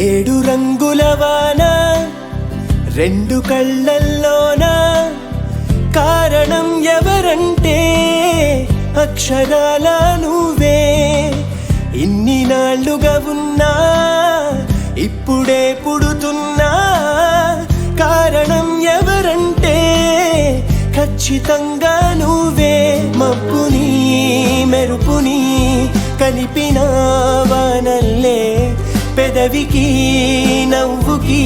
ఏడు రంగుల వాన రెండు కళ్ళల్లోన కారణం ఎవరంటే అక్షరాల నువ్వే. ఇన్ని నాళ్ళుగా ఉన్నా ఇప్పుడే పుడుతున్నా కారణం ఎవరంటే ఖచ్చితంగా నువ్వే. మబ్బుని మెరుపుని కలిపిన వానల్లే పెదవికి నవ్వుకి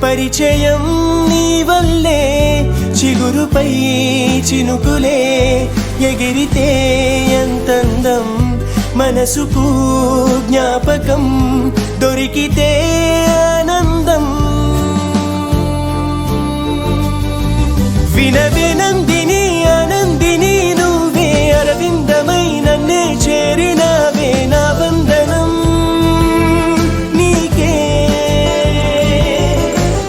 పరిచయం నీ వల్లే. చిగురుపై చినుకులే ఎగిరితే ఎంతందం మనసుకు జ్ఞాపకం దొరికితే ఆనందం. వినవే నందిని ఆనందిని నువ్వే అరవిందమై నన్నే చేరినావే నా వందనం నీకే.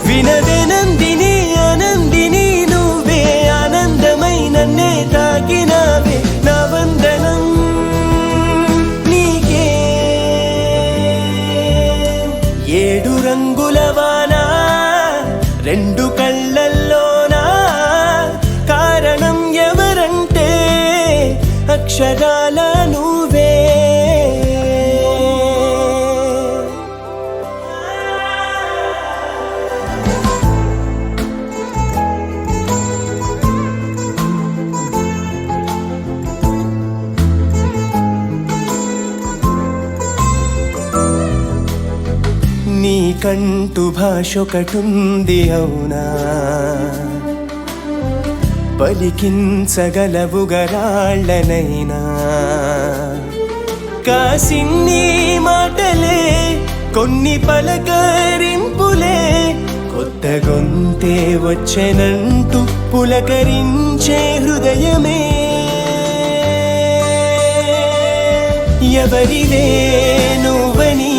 వినవే నందిని ఆనందిని నువ్వే ఆనందమై నన్నే తాకినావే నా వందనం నీకే. ఏడు రంగుల వాన రెండు కళ్ళల్లోనా కారణం ఎవరంటే అక్షరాల నువ్వే. నీకంటూ భాషొకటుంది అవునా, పలికించగలవు గరాళ్ళనైనా. కాసిన్ని మాటలే కొన్ని పలకరింపులే కొత్త గొంతే వచ్చెనంటూ పులకరించే హృదయమే. ఎవరివే నువ్వని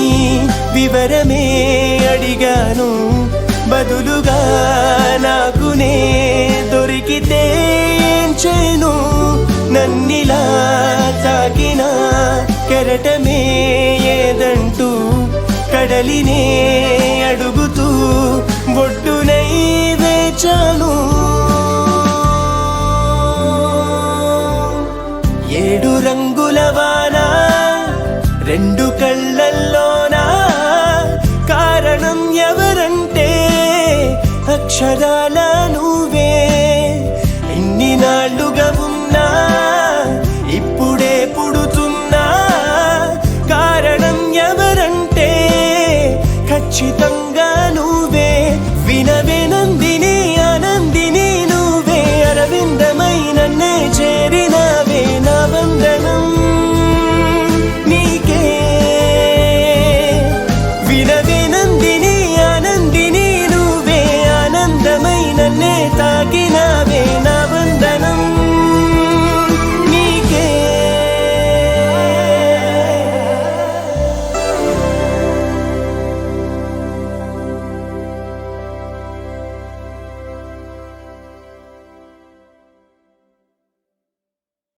వివరమే అడిగాను, బదులుగా నాకునే దొరికితే ఏం చేను. నన్నిలా తాకిన కెరటమే ఏదంటూ కడలినే అడుగుతూ బొడ్డునై వేచాను. ఏడు రంగుల వాన రెండు కళ్ళల్లోనా కారణం ఎవరంటే అక్షరాల నువ్వే. ఇన్ని నాళ్ళుగా ఉన్నా ఇప్పుడే పుడుతున్నా కారణం ఎవరంటే ఖచ్చితంగా